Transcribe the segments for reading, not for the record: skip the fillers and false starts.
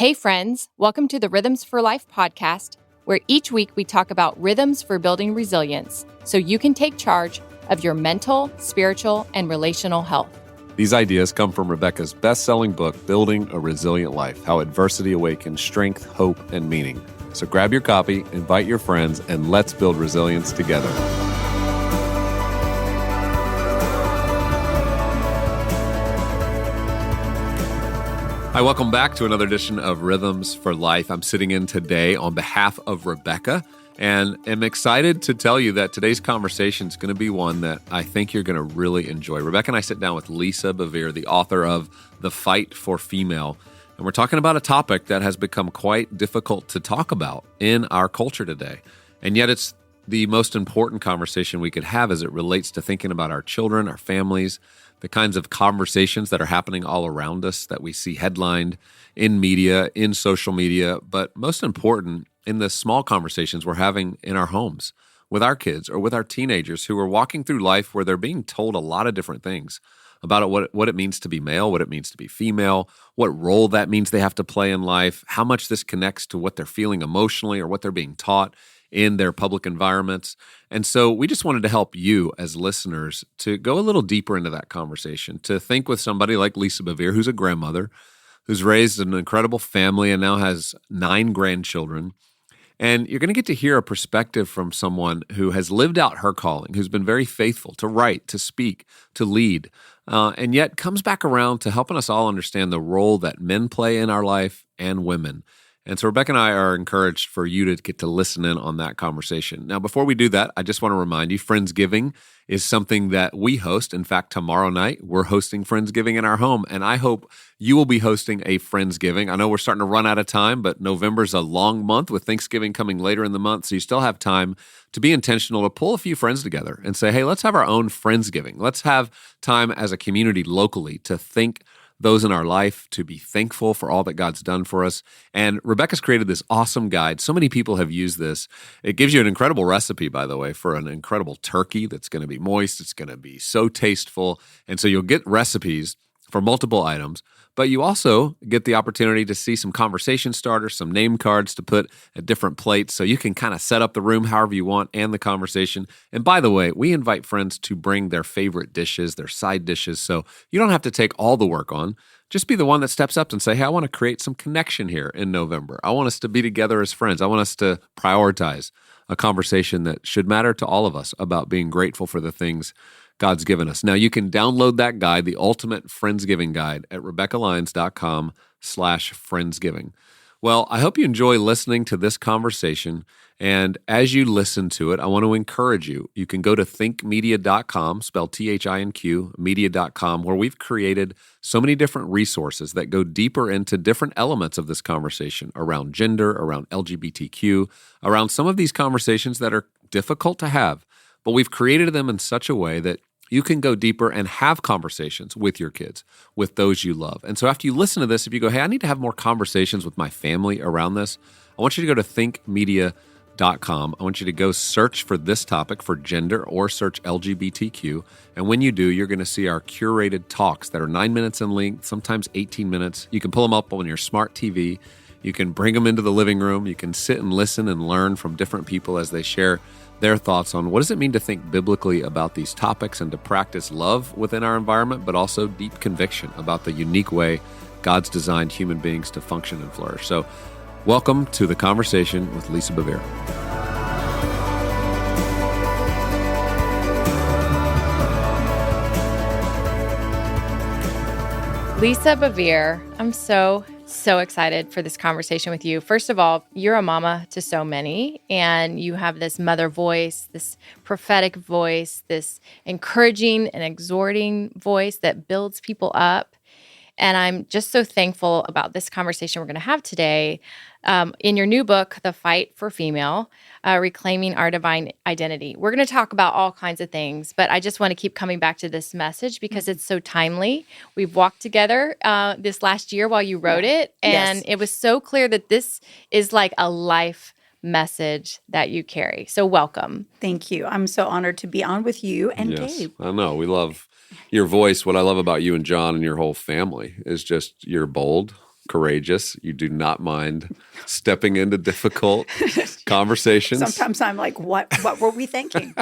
Hey friends, welcome to the Rhythms for Life podcast, where each week we talk about rhythms for building resilience so you can take charge of your mental, spiritual, and relational health. These ideas come from Rebekah's best-selling book, Building a Resilient Life: How Adversity Awakens Strength, Hope, and Meaning. So grab your copy, invite your friends, and let's build resilience together. Hi, welcome back to another edition of Rhythms for Life. I'm sitting in today on behalf of Rebekah, and am excited to tell you that today's conversation is going to be one that I think you're going to really enjoy. Rebekah and I sit down with Lisa Bevere, the author of The Fight for Female, and we're talking about a topic that has become quite difficult to talk about in our culture today. And yet it's the most important conversation we could have as it relates to thinking about our children, our families, the kinds of conversations that are happening all around us that we see headlined in media, in social media, but most important, in the small conversations we're having in our homes with our kids or with our teenagers who are walking through life where they're being told a lot of different things about what it means to be male, what it means to be female, what role that means they have to play in life, how much this connects to what they're feeling emotionally or what they're being taught in their public environments. And so we just wanted to help you as listeners to go a little deeper into that conversation, to think with somebody like Lisa Bevere, who's a grandmother, who's raised an incredible family and now has 9 grandchildren. And you're going to get to hear a perspective from someone who has lived out her calling, who's been very faithful to write, to speak, to lead, and yet comes back around to helping us all understand the role that men play in our life and women. And so Rebekah and I are encouraged for you to get to listen in on that conversation. Now, before we do that, I just want to remind you, Friendsgiving is something that we host. In fact, tomorrow night, we're hosting Friendsgiving in our home, and I hope you will be hosting a Friendsgiving. I know we're starting to run out of time, but November's a long month with Thanksgiving coming later in the month, so you still have time to be intentional, to pull a few friends together and say, hey, let's have our own Friendsgiving. Let's have time as a community locally to think those in our life, to be thankful for all that God's done for us. And Rebekah's created this awesome guide. So many people have used this. It gives you an incredible recipe, by the way, for an incredible turkey that's going to be moist. It's going to be so tasteful. And so you'll get recipes for multiple items, but you also get the opportunity to see some conversation starters, some name cards to put at different plates so you can kind of set up the room however you want and the conversation. And by the way, we invite friends to bring their favorite dishes, their side dishes, so you don't have to take all the work on. Just be the one that steps up and say, hey, I want to create some connection here in November. I want us to be together as friends. I want us to prioritize a conversation that should matter to all of us about being grateful for the things God's given us. Now, you can download that guide, the Ultimate Friendsgiving Guide, at RebekahLyons.com/Friendsgiving. Well, I hope you enjoy listening to this conversation. And as you listen to it, I want to encourage you. You can go to thinkmedia.com, spelled THINQ, media.com, where we've created so many different resources that go deeper into different elements of this conversation around gender, around LGBTQ, around some of these conversations that are difficult to have. But we've created them in such a way that you can go deeper and have conversations with your kids, with those you love. And so after you listen to this, if you go, hey, I need to have more conversations with my family around this, I want you to go to thinkmedia.com. I want you to go search for this topic for gender or search LGBTQ. And when you do, you're going to see our curated talks that are 9 minutes in length, sometimes 18 minutes. You can pull them up on your smart TV. You can bring them into the living room. You can sit and listen and learn from different people as they share their thoughts on what does it mean to think biblically about these topics and to practice love within our environment, but also deep conviction about the unique way God's designed human beings to function and flourish. So welcome to the conversation with Lisa Bevere. Lisa Bevere, I'm so excited for this conversation with you. First of all, you're a mama to so many, and you have this mother voice, this prophetic voice, this encouraging and exhorting voice that builds people up. And I'm just so thankful about this conversation we're going to have today. In your new book, The Fight for Female, Reclaiming Our Divine Identity. We're going to talk about all kinds of things, but I just want to keep coming back to this message because it's so timely. We've walked together this last year while you wrote it, and it was so clear that this is like a life message that you carry. So welcome. Thank you. I'm so honored to be on with you and Gabe. I know. We love your voice. What I love about you and John and your whole family is just you're bold, courageous. You do not mind stepping into difficult conversations. Sometimes I'm like, what were we thinking?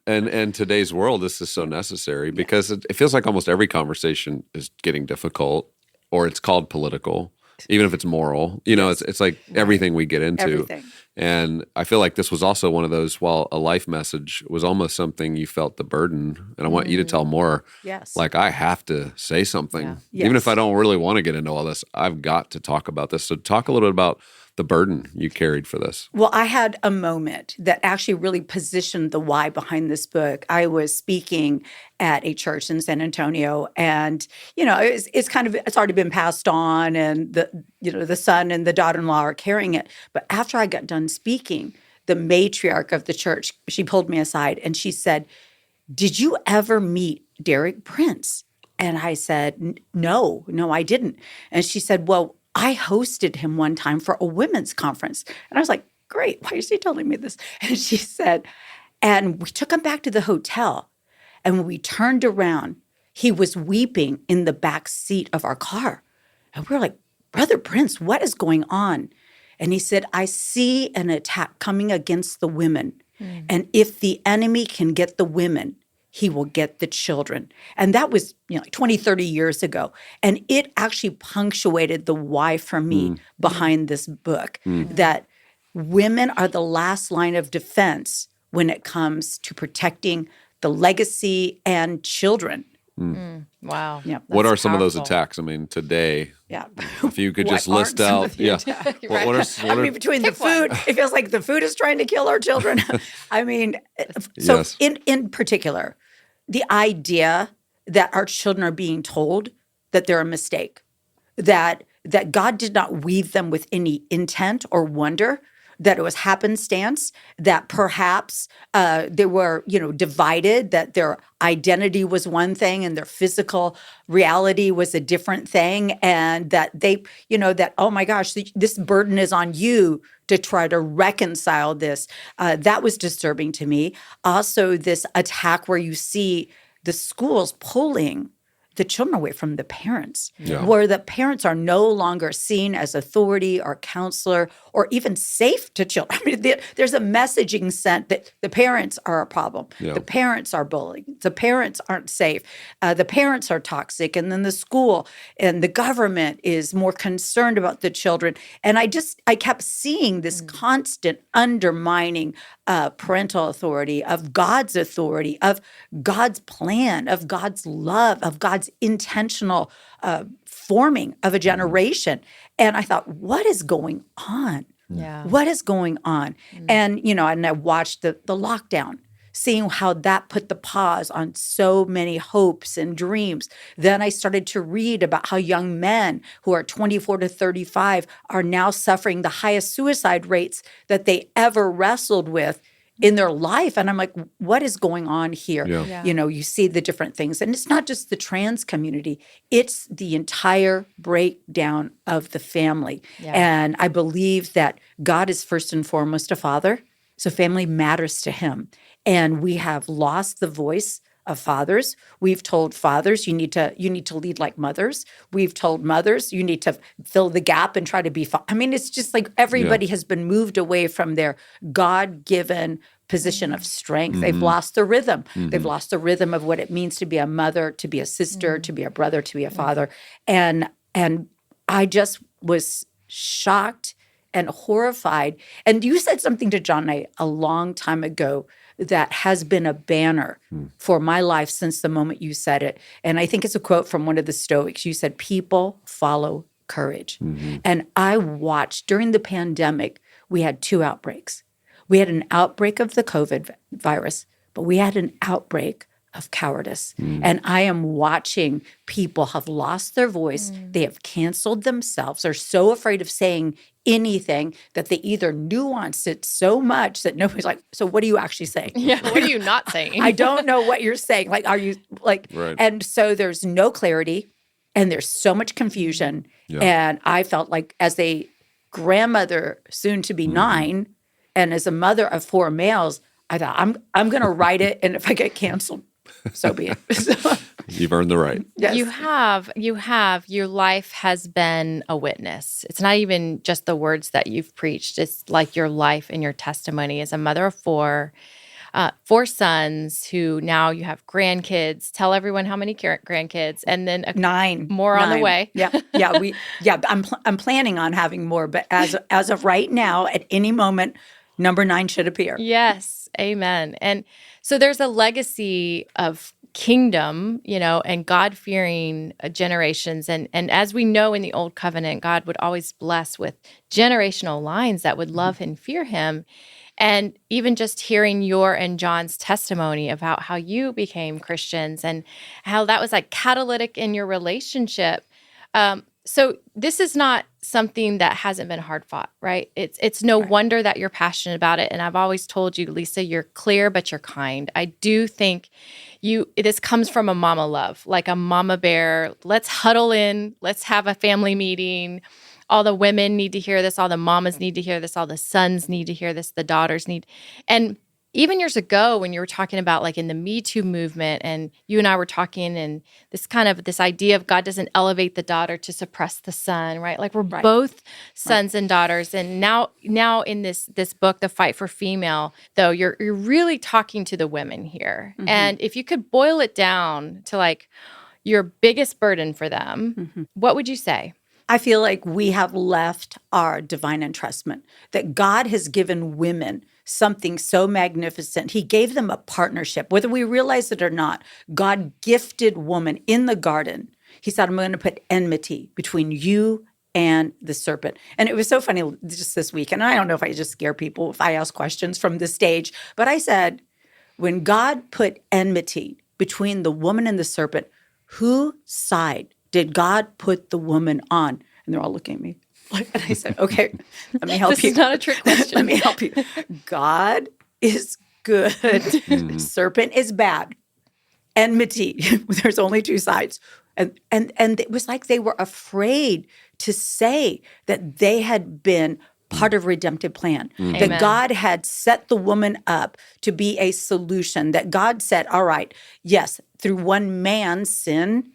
And today's world, this is so necessary because it feels like almost every conversation is getting difficult, or it's called political, even if it's moral. It's like everything we get into. Everything. And I feel like this was also one of those, while a life message was almost something you felt the burden. And I want you to tell more. Yes. Like, I have to say something. Yeah. Yes. Even if I don't really want to get into all this, I've got to talk about this. So talk a little bit about the burden you carried for this. Well, I had a moment that actually really positioned the why behind this book. I was speaking at a church in San Antonio, and it's already been passed on, and the son and the daughter-in-law are carrying it. But after I got done speaking, the matriarch of the church, she pulled me aside and she said, "Did you ever meet Derek Prince?" And I said, No, I didn't. And she said, "Well, I hosted him one time for a women's conference." And I was like, "Great, why is she telling me this?" And she said, "And we took him back to the hotel. And when we turned around, he was weeping in the back seat of our car." And we were like, "Brother Prince, what is going on?" And he said, "I see an attack coming against the women. And if the enemy can get the women, he will get the children." And that was like 20, 30 years ago. And it actually punctuated the why for me behind this book, that women are the last line of defense when it comes to protecting the legacy and children. Wow. Yeah. What are some of those powerful. attacks? I mean, today, Yeah. if you could What just list aren't some out, of the attacks? what are Between the Pick one. food, it feels like the food is trying to kill our children. I mean, so Yes. in particular, the idea that our children are being told that they're a mistake, that God did not weave them with any intent or wonder, that it was happenstance, that perhaps they were, divided, that their identity was one thing and their physical reality was a different thing, and that they, that, oh my gosh, this burden is on you to try to reconcile this. That was disturbing to me. Also, this attack where you see the schools pulling the children away from the parents, where the parents are no longer seen as authority or counselor or even safe to children. I mean, there's a messaging sent that the parents are a problem. Yeah. The parents are bullying. The parents aren't safe. The parents are toxic. And then the school and the government is more concerned about the children. And I kept seeing this constant undermining parental authority, of God's authority, of God's plan, of God's love, of God's intentional forming of a generation. And I thought, what is going on? Yeah. What is going on? And, and I watched the lockdown, seeing how that put the pause on so many hopes and dreams. Then I started to read about how young men who are 24 to 35 are now suffering the highest suicide rates that they ever wrestled with in their life. And I'm like, what is going on here? Yeah. You see the different things. And it's not just the trans community, it's the entire breakdown of the family. Yeah. And I believe that God is first and foremost a father. So family matters to him. And we have lost the voice of fathers. We've told fathers, you need to lead like mothers. We've told mothers, you need to fill the gap and try to be. I mean, it's just like everybody has been moved away from their God-given position of strength. They've lost the rhythm. They've lost the rhythm of what it means to be a mother, to be a sister, to be a brother, to be a father. And I just was shocked and horrified. And you said something to John and I a long time ago that has been a banner for my life since the moment you said it. And I think it's a quote from one of the Stoics. You said, "People follow courage." And I watched during the pandemic, we had two outbreaks. We had an outbreak of the COVID virus, but we had an outbreak of cowardice. And I am watching people have lost their voice. They have canceled themselves, are so afraid of saying anything that they either nuance it so much that nobody's like, so what are you actually saying? Yeah. What are you not saying? I don't know what you're saying. Like, are you like, Right. And so there's no clarity and there's so much confusion. Yeah. And I felt like as a grandmother, soon to be 9, and as a mother of 4 males, I thought I'm going to write it. And if I get canceled, so be it. You've earned the right. Yes. You have, your life has been a witness. It's not even just the words that you've preached. It's like your life and your testimony as a mother of four sons who now you have grandkids. Tell everyone how many grandkids, and then Nine. more on the way. Yeah. I'm planning on having more, but as of right now, at any moment, number 9 should appear. Yes. Amen. And so there's a legacy of kingdom, and God-fearing generations. And as we know in the Old Covenant, God would always bless with generational lines that would love and fear him. And even just hearing your and John's testimony about how you became Christians and how that was like catalytic in your relationship. So this is not something that hasn't been hard fought, right? It's no wonder that you're passionate about it. And I've always told you, Lisa, you're clear, but you're kind. I do think this comes from a mama love, like a mama bear. Let's huddle in. Let's have a family meeting. All the women need to hear this. All the mamas need to hear this. All the sons need to hear this. The daughters need. And even years ago, when you were talking about like in the Me Too movement, and you and I were talking, and this idea of God doesn't elevate the daughter to suppress the son, right? Like we're both sons and daughters. And now in this book, The Fight for Female, though, you're really talking to the women here. Mm-hmm. And if you could boil it down to like your biggest burden for them, what would you say? I feel like we have left our divine entrustment, that God has given women something so magnificent. He gave them a partnership. Whether we realize it or not, God gifted woman in the garden. He said, I'm going to put enmity between you and the serpent. And it was so funny just this week. And I don't know if I just scare people if I ask questions from the stage, but I said, when God put enmity between the woman and the serpent, whose side did God put the woman on? And they're all looking at me. And I said, okay, let me help you. This is not a trick question. Let me help you. God is good. Serpent is bad. Enmity. There's only 2 sides. And it was like they were afraid to say that they had been part of a redemptive plan, that God had set the woman up to be a solution, that God said, all right, yes, through one man's sin,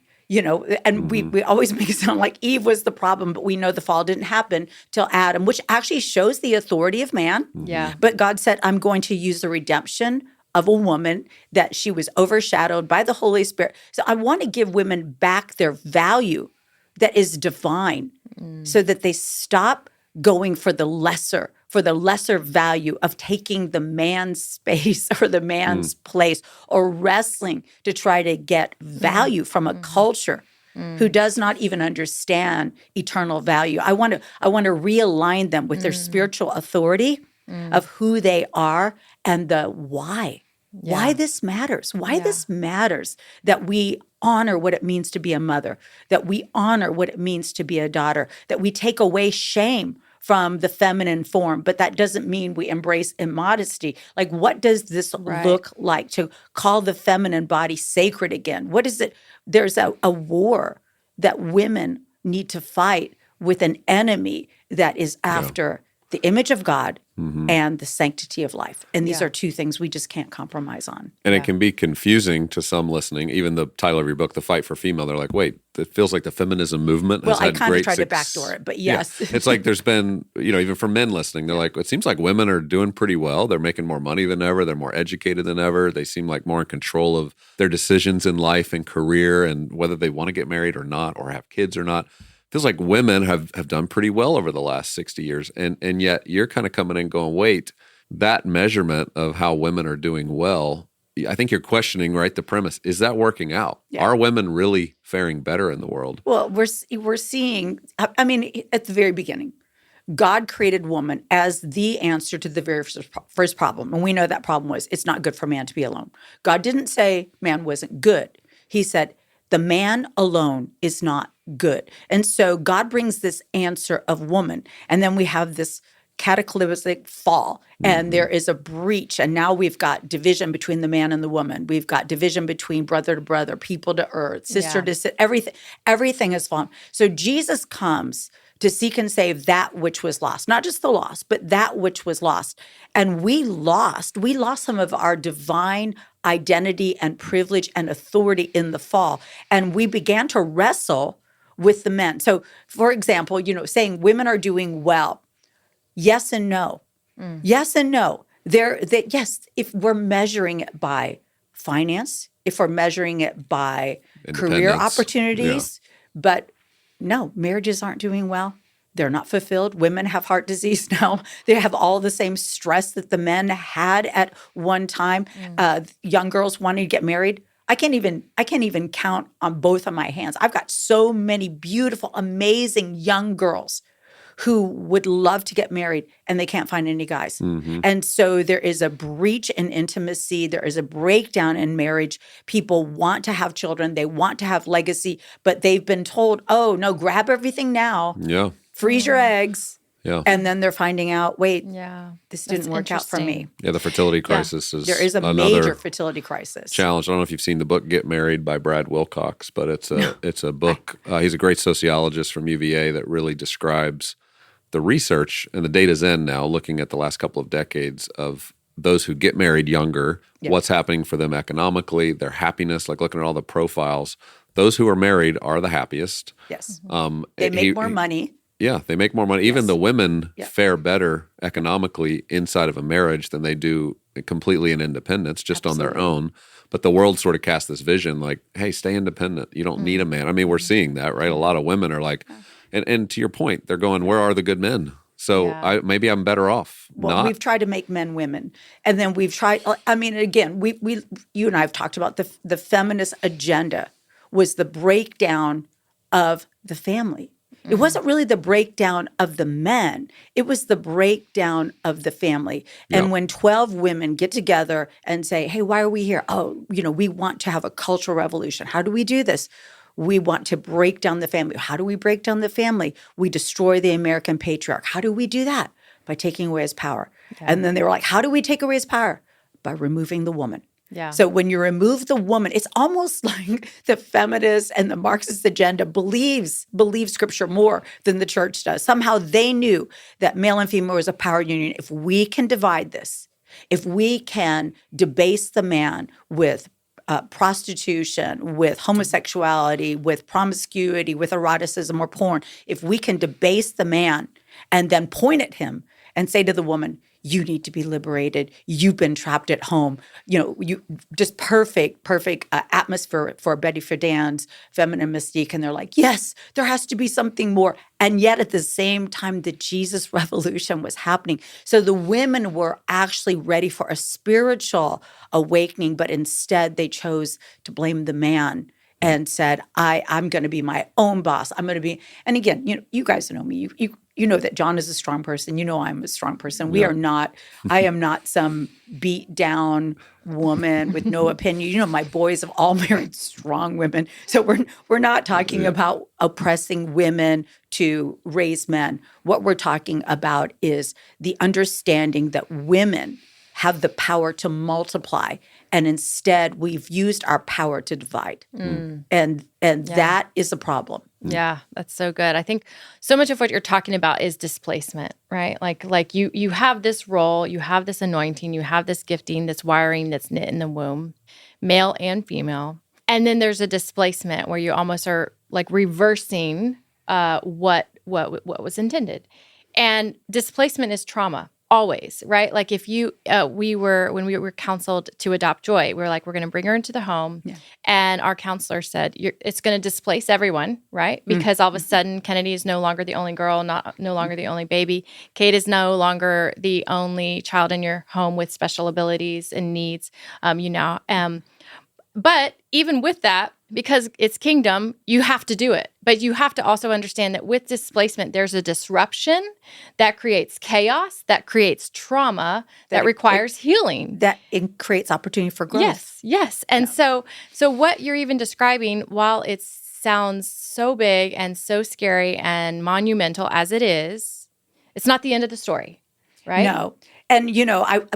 and we always make it sound like Eve was the problem, but we know the fall didn't happen till Adam, which actually shows the authority of man. Yeah. But God said, I'm going to use the redemption of a woman, that she was overshadowed by the Holy Spirit. So I want to give women back their value that is divine, so that they stop going for the lesser value of taking the man's space or the man's place, or wrestling to try to get value from a culture who does not even understand eternal value. I want to realign them with their spiritual authority of who they are and the why. Yeah. Why this matters. This matters, that we honor what it means to be a mother, that we honor what it means to be a daughter, that we take away shame from the feminine form, but that doesn't mean we embrace immodesty. Like, what does this look like to call the feminine body sacred again? What is it? There's a war that women need to fight with an enemy that is after the image of God and the sanctity of life. And these are 2 things we just can't compromise on. And it can be confusing to some listening. Even the title of your book, The Fight for Female, they're like, wait, it feels like the feminism movement has had great I kind of tried to backdoor it, but yes. Yeah. It's like there's been, even for men listening, they're like, it seems like women are doing pretty well. They're making more money than ever. They're more educated than ever. They seem like more in control of their decisions in life and career, and whether they want to get married or not, or have kids or not. Feels like women have done pretty well over the last 60 years. And yet you're kind of coming in going, wait, that measurement of how women are doing well, I think you're questioning, right, the premise. Is that working out? Yeah. Are women really faring better in the world? Well, we're seeing, at the very beginning, God created woman as the answer to the very first problem. And we know that problem was, it's not good for man to be alone. God didn't say man wasn't good. He said, the man alone is not good. And so God brings this answer of woman. And then we have this cataclysmic fall, and there is a breach. And now we've got division between the man and the woman. We've got division between brother to brother, people to earth, sister to sister, everything has fallen. So Jesus comes to seek and save that which was lost, not just the lost, but that which was lost. And we lost some of our divine identity and privilege and authority in the fall. And we began to wrestle with the men. So, for example, saying women are doing well. Yes and no. Yes and no. Yes, if we're measuring it by finance, if we're measuring it by career opportunities, but no, marriages aren't doing well. They're not fulfilled. Women have heart disease now. They have all the same stress that the men had at one time. Young girls wanting to get married. I can't even count on both of my hands. I've got so many beautiful, amazing young girls who would love to get married and they can't find any guys. And so there is a breach in intimacy. There is a breakdown in marriage. People want to have children. They want to have legacy, but they've been told, oh, no, grab everything now. Yeah. Freeze your eggs. Yeah. And then they're finding out, wait, this That's didn't work out for me. Yeah, the fertility crisis is There is a another major fertility crisis. challenge. I don't know if you've seen the book Get Married by Brad Wilcox, but it's a book. He's a great sociologist from UVA that really describes the research, and the data's in now, looking at the last couple of decades of those who get married younger, what's happening for them economically, their happiness, like looking at all the profiles. Those who are married are the happiest. Yes. They make more money. Yeah, they make more money. Even the women fare better economically inside of a marriage than they do completely in independence, just on their own. But the world sort of casts this vision like, hey, stay independent. You don't need a man. I mean, we're seeing that, right? A lot of women are like, and to your point, they're going, where are the good men? So maybe I'm better off. Well, we've tried to make men women. And then we've tried, I mean, again, you and I have talked about the feminist agenda was the breakdown of the family. It wasn't really the breakdown of the men. It was the breakdown of the family. And when 12 women get together and say, hey, why are we here? Oh, we want to have a cultural revolution. How do we do this? We want to break down the family. How do we break down the family? We destroy the American patriarch. How do we do that? By taking away his power. And then they were like, how do we take away his power? By removing the woman. Yeah. So when you remove the woman, it's almost like the feminist and the Marxist agenda believes Scripture more than the church does. Somehow they knew that male and female was a power union. If we can divide this, if we can debase the man with prostitution, with homosexuality, with promiscuity, with eroticism or porn, if we can debase the man and then point at him and say to the woman, you need to be liberated. You've been trapped at home. You just perfect atmosphere for Betty Friedan's feminine mystique. And they're like, yes, there has to be something more. And yet at the same time, the Jesus revolution was happening. So the women were actually ready for a spiritual awakening, but instead they chose to blame the man and said, I'm going to be my own boss. I'm going to be, and again, you guys know me. You know that John is a strong person. You know I'm a strong person. We are not, I am not some beat down woman with no opinion. My boys have all married strong women. So we're not talking about oppressing women to raise men. What we're talking about is the understanding that women have the power to multiply, and instead we've used our power to divide. And that is a problem. Yeah, that's so good. I think so much of what you're talking about is displacement, right? Like you have this role, you have this anointing, you have this gifting, this wiring that's knit in the womb, male and female. And then there's a displacement where you almost are like reversing what was intended. And displacement is trauma. Always, right? Like if when we were counseled to adopt Joy, we were like, we're going to bring her into the home. Yeah. And our counselor said, it's going to displace everyone, right? Because all of a sudden, Kennedy is no longer the only girl, no longer the only baby. Kate is no longer the only child in your home with special abilities and needs, But even with that, because it's kingdom, you have to do it. But you have to also understand that with displacement, there's a disruption that creates chaos, that creates trauma, that requires healing. That it creates opportunity for growth. Yes. And so what you're even describing, while it sounds so big and so scary and monumental as it is, it's not the end of the story, right? No. And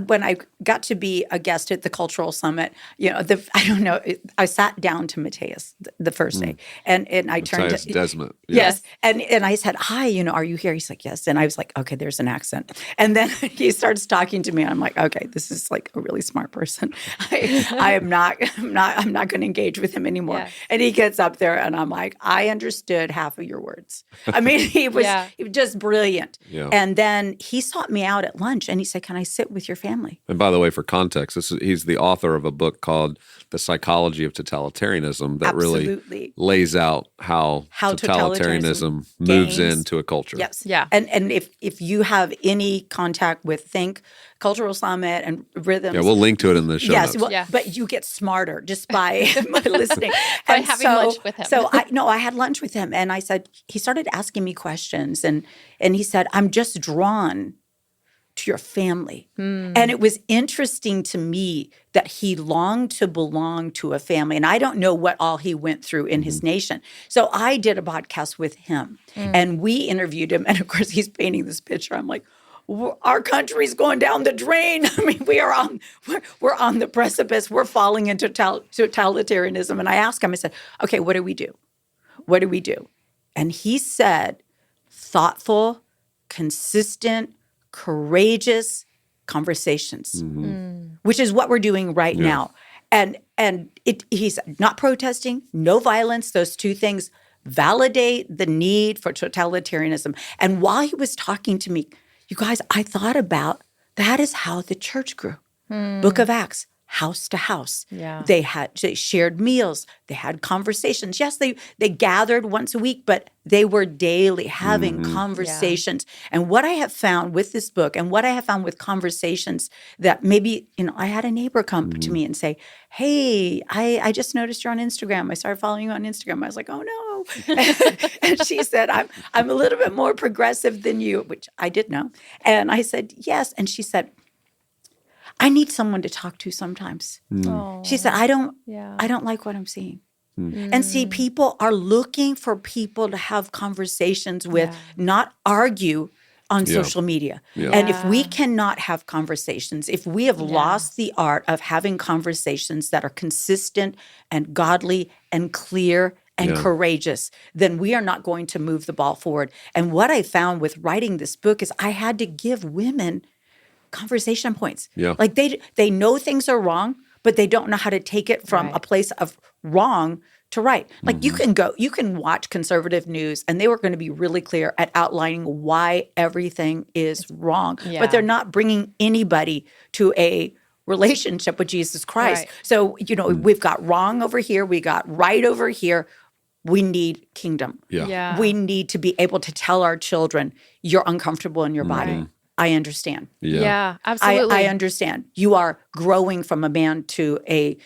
when I got to be a guest at the cultural summit, I don't know, I sat down to Mateus the first day, and I turned Matthias to Desmond. yes, and I said, "Hi, are you here?" He's like, "Yes," and I was like, "Okay, there's an accent." And then he starts talking to me, and I'm like, "Okay, this is like a really smart person. I'm not going to engage with him anymore." Yes. And he gets up there, and I'm like, "I understood half of your words." I mean, he was just brilliant. Yeah. And then he sought me out at lunch, and he said, "Can I sit with your family?" And by the way, for context, he's the author of a book called The Psychology of Totalitarianism that Absolutely. really lays out how totalitarianism moves gains. into a culture. Yes. Yeah. And if you have any contact with THINQ, Cultural Summit, and Rhythms. Yeah, we'll link to it in the show notes. Well, but you get smarter just by listening. By having lunch with him. So I had lunch with him, and I said, he started asking me questions, and he said, "I'm just drawn to your family." And it was interesting to me that he longed to belong to a family. And I don't know what all he went through in his nation. So I did a podcast with him, and we interviewed him. And of course, he's painting this picture. I'm like, our country's going down the drain. I mean, we're on the precipice. We're falling into totalitarianism. And I asked him, I said, "Okay, what do we do? What do we do?" And he said, "Thoughtful, consistent, courageous conversations," which is what we're doing right now. And he's not protesting, no violence, those two things validate the need for totalitarianism. And while he was talking to me, you guys, I thought about that is how the church grew. Book of Acts, house to house. Yeah. They shared meals. They had conversations. Yes, they gathered once a week, but they were daily having conversations. And what I have found with this book, and what I have found with conversations, that maybe, I had a neighbor come to me and say, "Hey, I just noticed you're on Instagram. I started following you on Instagram." I was like, "Oh no." And she said, I'm a little bit more progressive than you," which I did know. And I said, "Yes." And she said, "I need someone to talk to sometimes." She said, I don't like what I'm seeing." And see, people are looking for people to have conversations with, not argue on social media. And if we cannot have conversations, if we have lost the art of having conversations that are consistent and godly and clear and courageous, then we are not going to move the ball forward. And what I found with writing this book is I had to give women conversation points. Like they know things are wrong, but they don't know how to take it from a place of wrong to right. Like you can watch conservative news, and they were going to be really clear at outlining why everything is wrong, but they're not bringing anybody to a relationship with Jesus Christ. Right. So, we've got wrong over here. We got right over here. We need kingdom. Yeah. We need to be able to tell our children, "You're uncomfortable in your body. I understand." Yeah, absolutely. I understand. You are growing from a man to a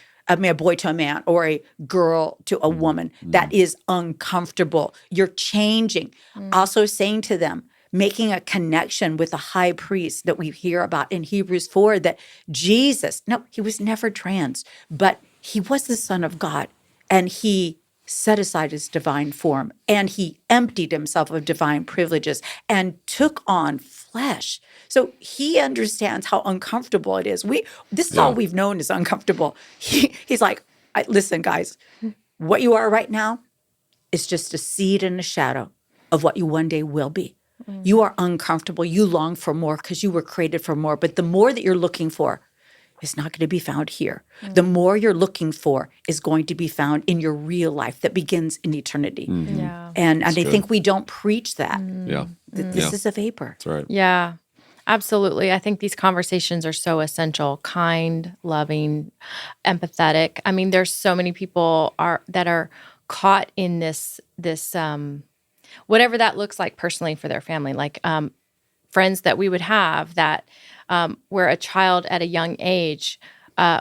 boy to a man, or a girl to a woman. That is uncomfortable. You're changing. Also saying to them, making a connection with the high priest that we hear about in Hebrews 4, that Jesus, no, he was never trans, but he was the Son of God, and he set aside his divine form, and he emptied himself of divine privileges and took on flesh. So he understands how uncomfortable it is. This is all we've known is uncomfortable. He's like, "Listen, guys, what you are right now is just a seed and a shadow of what you one day will be. You are uncomfortable. You long for more because you were created for more. But the more that you're looking for is not going to be found here. The more you're looking for is going to be found in your real life that begins in eternity." And I think we don't preach that. This is a vapor. That's right. Yeah, absolutely. I think these conversations are so essential. Kind, loving, empathetic. I mean, there's so many people that are caught in this whatever that looks like personally for their family. Like friends that we would have that where a child at a young age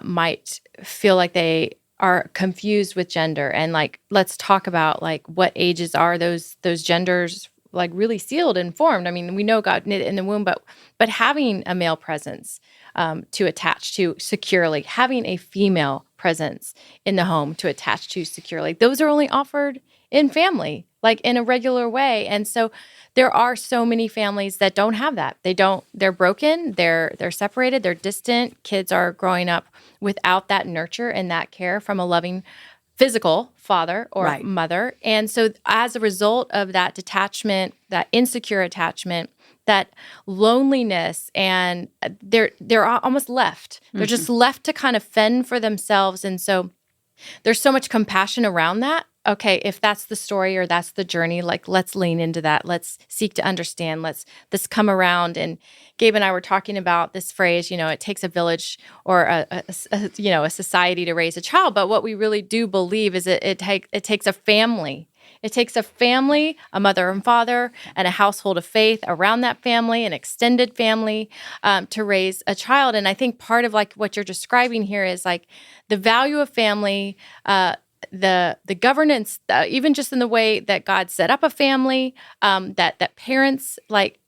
might feel like they are confused with gender, and like, let's talk about like what ages are those genders like really sealed and formed. I mean, we know God knit it in the womb, but having a male presence to attach to securely, having a female presence in the home to attach to securely, those are only offered in family, like in a regular way. And so there are so many families that don't have that. They're broken, they're separated, they're distant. Kids are growing up without that nurture and that care from a loving physical father or Right. mother. And so as a result of that detachment, that insecure attachment, that loneliness, and they're almost left. They're just left to kind of fend for themselves. And so there's so much compassion around that. Okay, if that's the story or that's the journey, like let's lean into that. Let's seek to understand. Let's come around. And Gabe and I were talking about this phrase, it takes a village or a society to raise a child. But what we really do believe is it takes a family. It takes a family, a mother and father, and a household of faith around that family, an extended family, to raise a child. And I think part of like what you're describing here is like the value of family, the governance, even just in the way that God set up a family, that parents like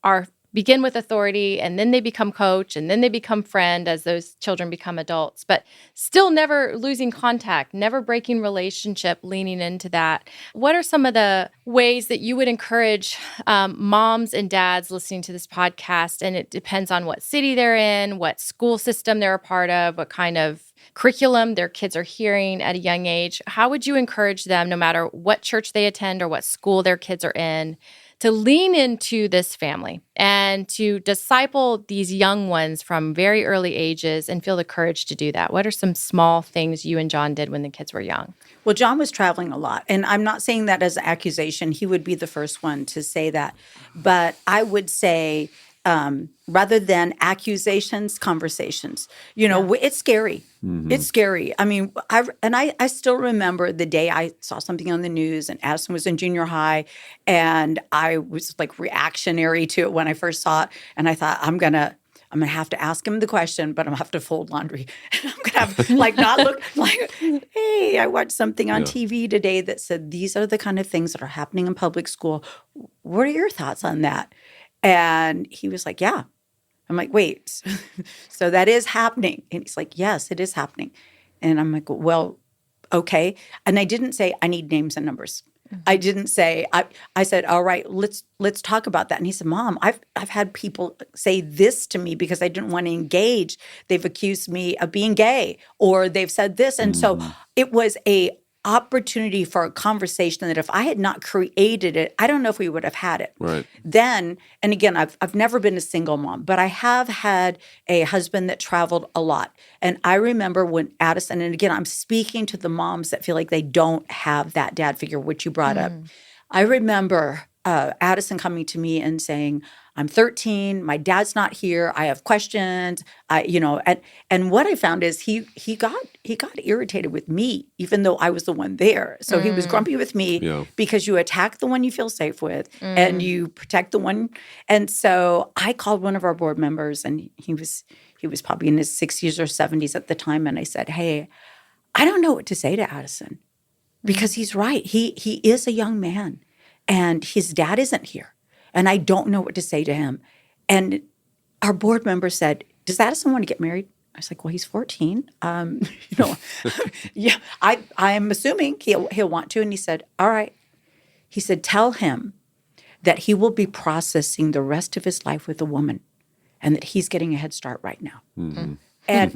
begin with authority, and then they become coach, and then they become friend as those children become adults, but still never losing contact, never breaking relationship, leaning into that. What are some of the ways that you would encourage moms and dads listening to this podcast? And it depends on what city they're in, what school system they're a part of, what kind of curriculum their kids are hearing at a young age. How would you encourage them, no matter what church they attend or what school their kids are in, to lean into this family and to disciple these young ones from very early ages and feel the courage to do that? What are some small things you and John did when the kids were young? Well, John was traveling a lot, and I'm not saying that as an accusation. He would be the first one to say that. But I would say, rather than accusations, conversations. It's scary. It's scary. I mean, I still remember the day I saw something on the news and Addison was in junior high, and I was like reactionary to it when I first saw it, and I thought I'm gonna have to ask him the question, but I'm gonna have to fold laundry. I'm gonna have to not look like, hey, I watched something on TV today that said these are the kind of things that are happening in public school. What are your thoughts on that? And he was like, yeah. I'm like, wait, so that is happening? And he's like, yes, it is happening. And I'm like, well, okay. And I didn't say I need names and numbers. I didn't say, I said, all right, let's talk about that. And he said, Mom, I've had people say this to me because I didn't want to engage. They've accused me of being gay, or they've said this. And so it was a opportunity for a conversation that if I had not created it, I don't know if we would have had it. Right. Then, and again, I've never been a single mom, but I have had a husband that traveled a lot. And I remember when Addison, and again, I'm speaking to the moms that feel like they don't have that dad figure, which you brought up. I remember Addison coming to me and saying, I'm 13, my dad's not here, I have questions, and what I found is he got irritated with me, even though I was the one there. So he was grumpy with me because you attack the one you feel safe with and you protect the one. And so I called one of our board members, and he was probably in his 60s or 70s at the time, and I said, hey, I don't know what to say to Addison because he's right. He is a young man, and his dad isn't here. And I don't know what to say to him. And our board member said, does Addison want to get married? I was like, well, he's 14. Yeah, I'm assuming he'll want to. And he said, all right. He said, tell him that he will be processing the rest of his life with a woman and that he's getting a head start right now. And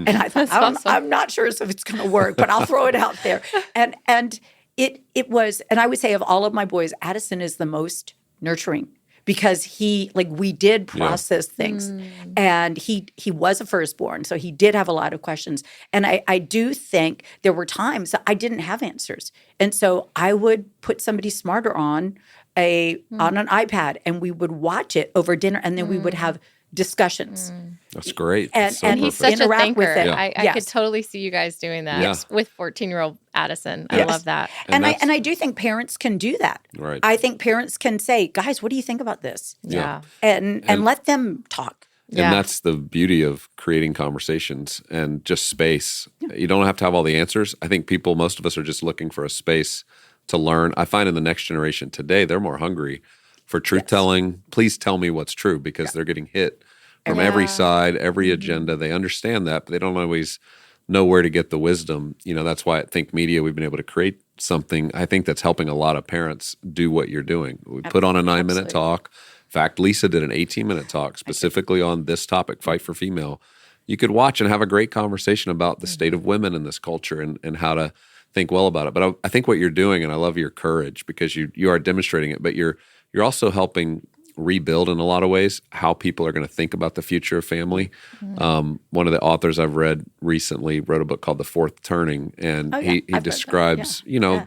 I thought, awesome. I'm not sure if it's going to work, but I'll throw it out there. And it was, and I would say of all of my boys, Addison is the most nurturing, because we did process things, and he was a firstborn, so he did have a lot of questions. And I do think there were times that I didn't have answers, and so I would put somebody smarter on an iPad, and we would watch it over dinner, and then we would have discussions. That's great. And he's such a thinker. With it. I could totally see you guys doing that with 14-year-old Addison. I love that. And I do think parents can do that. Right. I think parents can say, guys, what do you think about this? Yeah. And let them talk. And that's the beauty of creating conversations and just space. You don't have to have all the answers. I think most of us are just looking for a space to learn. I find in the next generation today, they're more hungry for truth-telling. Please tell me what's true, because they're getting hit from every side, every agenda. They understand that, but they don't always know where to get the wisdom. That's why at THINQ Media we've been able to create something I think that's helping a lot of parents do what you're doing. We put on a 9-minute talk. In fact, Lisa did an 18-minute talk specifically on this topic, fight for female. You could watch and have a great conversation about the state of women in this culture and how to think well about it. But I think what you're doing, and I love your courage because you are demonstrating it, but you're also helping rebuild in a lot of ways how people are going to think about the future of family. One of the authors I've read recently wrote a book called The Fourth Turning, and he describes,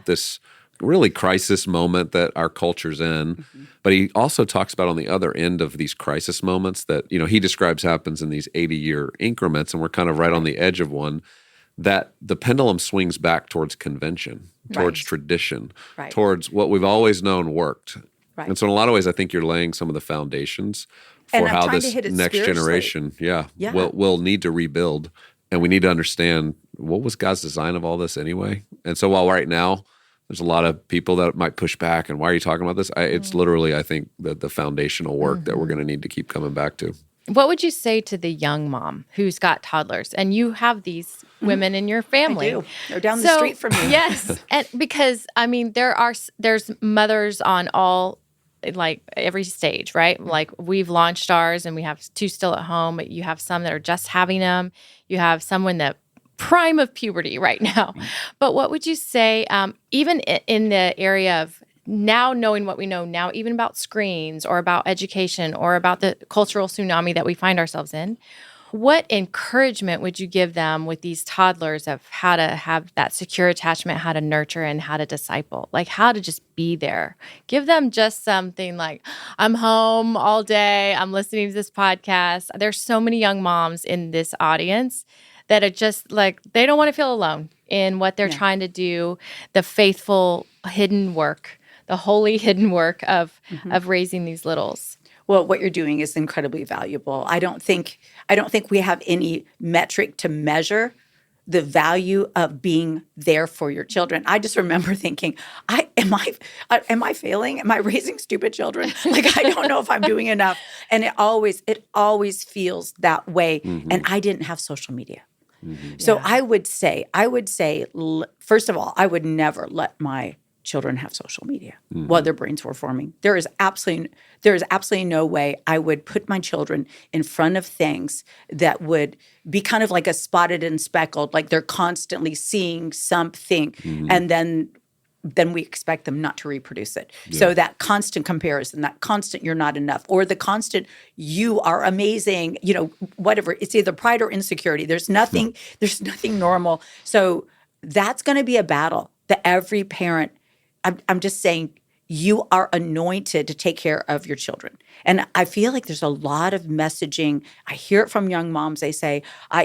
this really crisis moment that our culture's in. But he also talks about on the other end of these crisis moments that, he describes happens in these 80-year increments, and we're kind of right on the edge of one, that the pendulum swings back towards convention, towards tradition, towards what we've always known worked. Right. And so in a lot of ways, I think you're laying some of the foundations for how this next generation will need to rebuild. And we need to understand, what was God's design of all this anyway? And so while right now, there's a lot of people that might push back, and why are you talking about this? It's literally, I think, the foundational work that we're going to need to keep coming back to. What would you say to the young mom who's got toddlers, and you have these women in your family? I do. They're down the street from me. Yes, and because there's mothers on all, like, every stage, right? Like, we've launched ours, and we have 2 still at home. But you have some that are just having them. You have some in the prime of puberty right now. But what would you say, even in the area of now knowing what we know now, even about screens or about education or about the cultural tsunami that we find ourselves in, what encouragement would you give them with these toddlers of how to have that secure attachment, how to nurture, and how to disciple, like how to just be there? Give them just something like, I'm home all day, I'm listening to this podcast. There's so many young moms in this audience that are just like, they don't want to feel alone in what they're trying to do, the faithful hidden work, the holy hidden work of raising these littles. Well, what you're doing is incredibly valuable. I don't think we have any metric to measure the value of being there for your children. I just remember thinking, am I failing? Am I raising stupid children? Like, I don't know if I'm doing enough. And it always feels that way. And I didn't have social media. So I would say, first of all, I would never let my children have social media while their brains were forming. There is absolutely no way I would put my children in front of things that would be kind of like a spotted and speckled, like they're constantly seeing something, and then we expect them not to reproduce it. Yeah. So that constant comparison, that constant you're not enough, or the constant you are amazing, whatever. It's either pride or insecurity. There's nothing normal. So that's going to be a battle that every parent, I'm just saying, you are anointed to take care of your children. And I feel like there's a lot of messaging. I hear it from young moms. They say,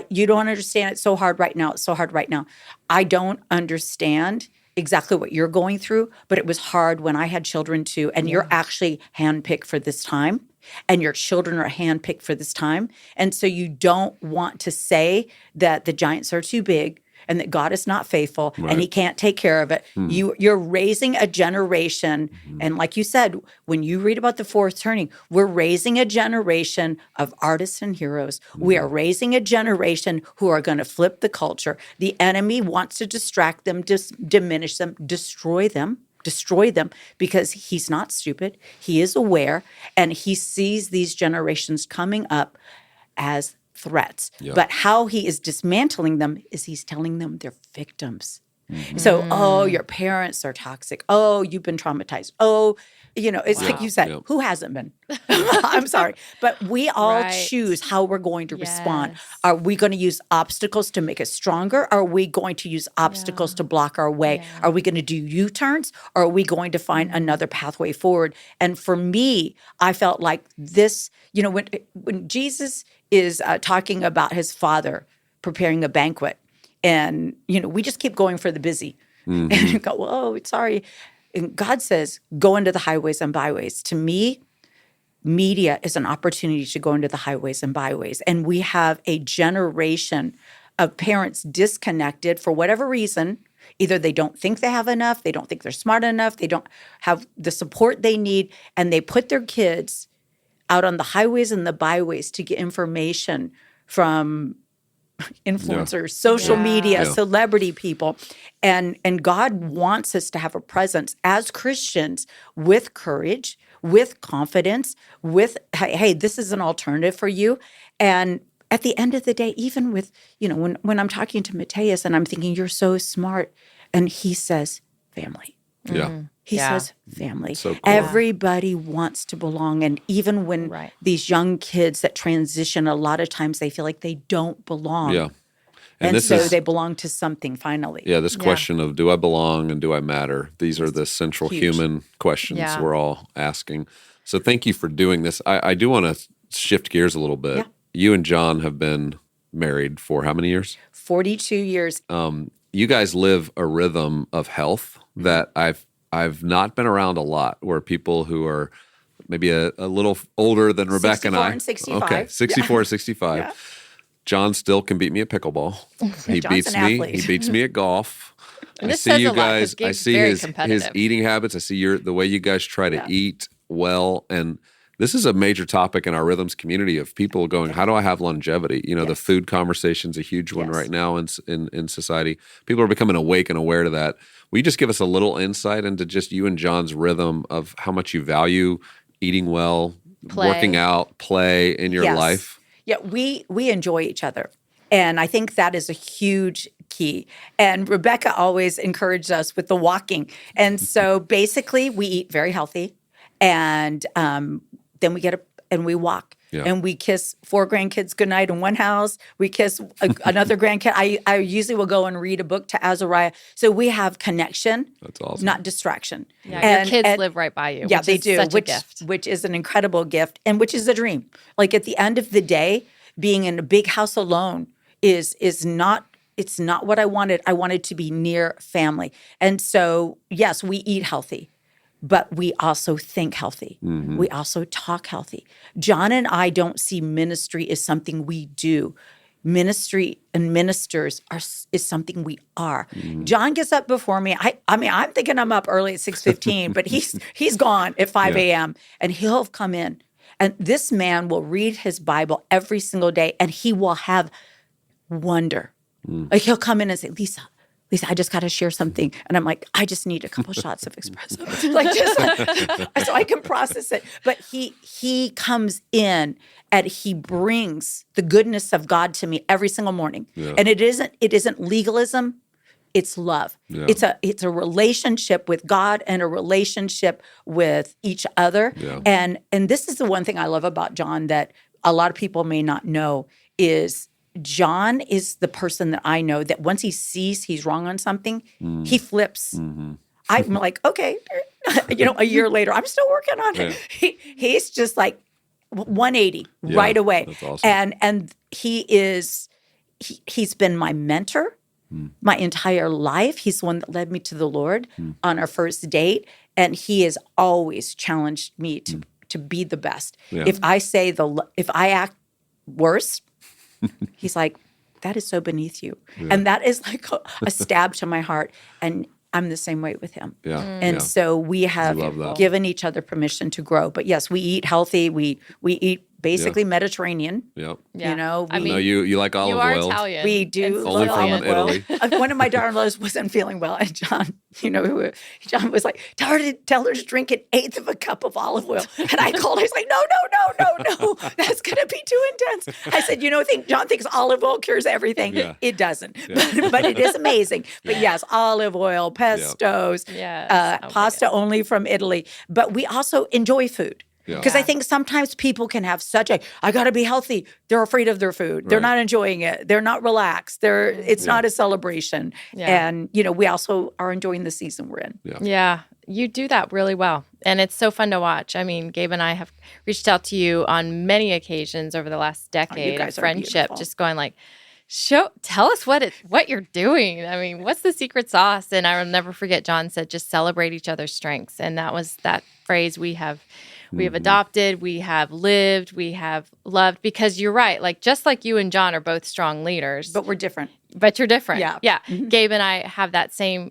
you don't understand. It's so hard right now. It's so hard right now. I don't understand exactly what you're going through, but it was hard when I had children too. And you're actually handpicked for this time. And your children are handpicked for this time. And so you don't want to say that the giants are too big and that God is not faithful and he can't take care of it. You're raising a generation. And like you said, when you read about the fourth turning, we're raising a generation of artists and heroes. We are raising a generation who are going to flip the culture. The enemy wants to distract them, diminish them, destroy them, because he's not stupid. He is aware, and he sees these generations coming up as threats. Yep. But how he is dismantling them is he's telling them they're victims. So, your parents are toxic. Oh, you've been traumatized. Oh, it's like you said, who hasn't been? I'm sorry. But we all choose how we're going to respond. Are we going to use obstacles to make us stronger? Are we going to use obstacles to block our way? Are we going to do U-turns? Or are we going to find another pathway forward? And for me, I felt like this, when Jesus is talking about his father preparing a banquet, and, we just keep going for the busy. And you go, whoa, sorry. And God says, go into the highways and byways. To me, media is an opportunity to go into the highways and byways. And we have a generation of parents disconnected for whatever reason. Either they don't think they have enough, they don't think they're smart enough, they don't have the support they need, and they put their kids out on the highways and the byways to get information from influencers, social media, Yeah. celebrity people. And God wants us to have a presence as Christians with courage, with confidence, with, hey, this is an alternative for you. And at the end of the day, even with, when I'm talking to Mateus and I'm thinking, you're so smart, and he says, family. Yeah. He Yeah. says family. So cool. Everybody wants to belong. And even when Right. these young kids that transition, a lot of times they feel like they don't belong. Yeah. And this so is, they belong to something finally. this question of do I belong and do I matter? These are the central huge. human questions Yeah. we're all asking. So thank you for doing this. I do want to shift gears a little bit. Yeah. You and John have been married for how many years? 42 years. You guys live a rhythm of health that I've not been around a lot, where people who are maybe a little older than Rebekah and 64 I. and 65. Okay, 64 and 65. Yeah. John still can beat me at pickleball. He John's beats an me. athlete. He beats me at golf. And I this see says you a lot, 'cause guys. I Gabe's see very his competitive. eating habits. I see the way you guys try to Yeah. eat well. And this is a major topic in our Rhythms community of people going, how do I have longevity? The food conversation's a huge one Yes. right now in society. People are becoming awake and aware to that. Will you just give us a little insight into just you and John's rhythm of how much you value eating well, Play. working out, play in your Yes. life? Yeah, we enjoy each other. And I think that is a huge key. And Rebekah always encouraged us with the walking. And so basically we eat very healthy. And then we get up and we walk. Yeah. And we kiss 4 grandkids goodnight in one house. We kiss another grandkid. I usually will go and read a book to Azariah. So we have connection, That's awesome. not distraction. Yeah, your kids live right by you. Yeah, which they is do, Such which a gift. which is an incredible gift, and which is a dream. Like at the end of the day, being in a big house alone is not. It's not what I wanted. I wanted to be near family, and so yes, we eat healthy, but we also think healthy. Mm-hmm. We also talk healthy. John and I don't see ministry as something we do. Ministry and ministers is something we are. Mm-hmm. John gets up before me. I mean, I'm thinking I'm up early at 6:15, but he's gone at 5 a.m. and he'll come in. And this man will read his Bible every single day, and he will have wonder. Like he'll come in and say, Lisa, I just got to share something. And I'm like, I just need a couple shots of espresso. Like just so I can process it. But he comes in and he brings the goodness of God to me every single morning. Yeah. And it isn't legalism, it's love. Yeah. It's a relationship with God and a relationship with each other. Yeah. And this is the one thing I love about John that a lot of people may not know is John is the person that I know that once he sees he's wrong on something, he flips. Mm-hmm. I'm like, okay, a year later, I'm still working on it. He's just like 180 Yeah, right away. that's awesome. And he's been my mentor my entire life. He's the one that led me to the Lord on our first date. And he has always challenged me to be the best. Yeah. If I act worse, he's like, that is so beneath you. Yeah. And that is like a stab to my heart. And I'm the same way with him. Yeah. And yeah. so we have love that. given each other permission to grow. But yes, we eat healthy. We eat basically Mediterranean. Yep. Yeah. We, I mean, No, you like olive you are oil. Italian. we do and Only love from olive oil. Italy. One of my daughter-in-laws wasn't feeling well, and John, John was like, tell her to drink 1/8 of a cup of olive oil. And I called her. I was like, no, that's going to be too intense. I said, John thinks olive oil cures everything. Yeah. It doesn't, but it is amazing. But yes, olive oil, pestos, Yes. Oh my pasta only from Italy. But we also enjoy food. Yeah. Because I think sometimes people can have I got to be healthy. They're afraid of their food. They're Right. not enjoying it. They're not relaxed. It's not a celebration. Yeah. And, we also are enjoying the season we're in. Yeah, you do that really well. And it's so fun to watch. I mean, Gabe and I have reached out to you on many occasions over the last decade of guys are friendship, beautiful. just going like, tell us what you're doing. I mean, what's the secret sauce? And I will never forget John said, just celebrate each other's strengths. And that was that phrase we have adopted, we have lived, we have loved, because you're right. Like, just like you and John are both strong leaders, But we're different. but you're different. Yeah. Yeah. Gabe and I have that same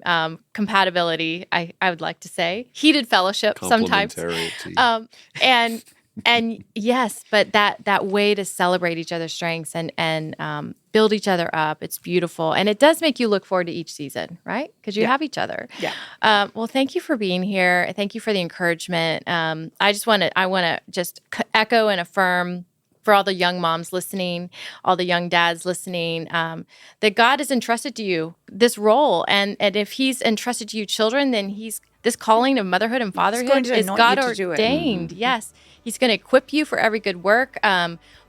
compatibility, I would like to say. Heated fellowship sometimes. Complementarity. And And yes, but that way to celebrate each other's strengths and build each other up, it's beautiful. And it does make you look forward to each season, right? Because you have each other. Yeah. Well, thank you for being here. Thank you for the encouragement. I want to just echo and affirm for all the young moms listening, all the young dads listening, that God has entrusted to you this role. And if he's entrusted to you children, then this calling of motherhood and fatherhood is God ordained. Yes. He's going to equip you for every good work.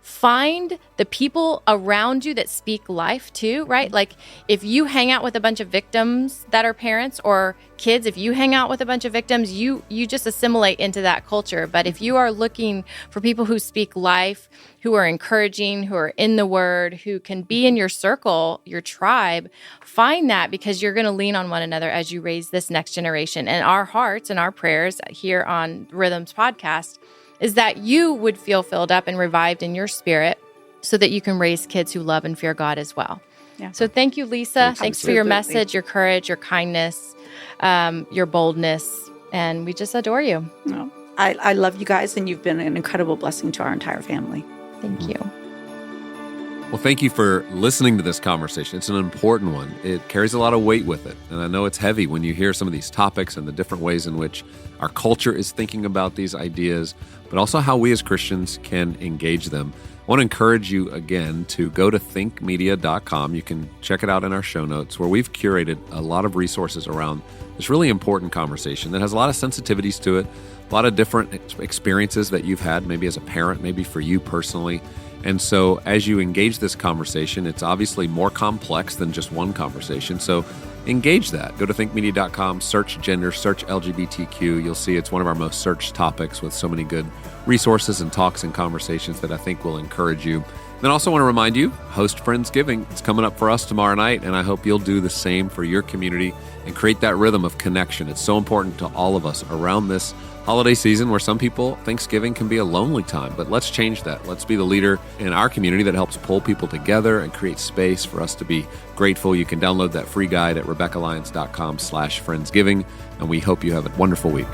Find the people around you that speak life too, right? Like if you hang out with a bunch of victims that are parents, or kids, if you hang out with a bunch of victims, you just assimilate into that culture. But if you are looking for people who speak life, who are encouraging, who are in the word, who can be in your circle, your tribe, find that, because you're going to lean on one another as you raise this next generation. And our hearts and our prayers here on Rhythms Podcast is that you would feel filled up and revived in your spirit so that you can raise kids who love and fear God as well. Yeah. So thank you, Lisa. Thanks for your message, your courage, your kindness, your boldness, and we just adore you. No, I love you guys, and you've been an incredible blessing to our entire family. Thank you. Well, thank you for listening to this conversation. It's an important one. It carries a lot of weight with it. And I know it's heavy when you hear some of these topics and the different ways in which our culture is thinking about these ideas, but also how we as Christians can engage them. I want to encourage you again to go to thinkmedia.com. You can check it out in our show notes, where we've curated a lot of resources around this really important conversation that has a lot of sensitivities to it, a lot of different experiences that you've had, maybe as a parent, maybe for you personally. And so as you engage this conversation, it's obviously more complex than just one conversation. So engage that. Go to thinkmedia.com, search gender, search LGBTQ. You'll see it's one of our most searched topics, with so many good resources and talks and conversations that I think will encourage you. Then I also want to remind you, host Friendsgiving. It's coming up for us tomorrow night, and I hope you'll do the same for your community and create that rhythm of connection. It's so important to all of us around this holiday season, where some people, Thanksgiving can be a lonely time, but let's change that. Let's be the leader in our community that helps pull people together and create space for us to be grateful. You can download that free guide at RebekahLyons.com/Friendsgiving, and we hope you have a wonderful week.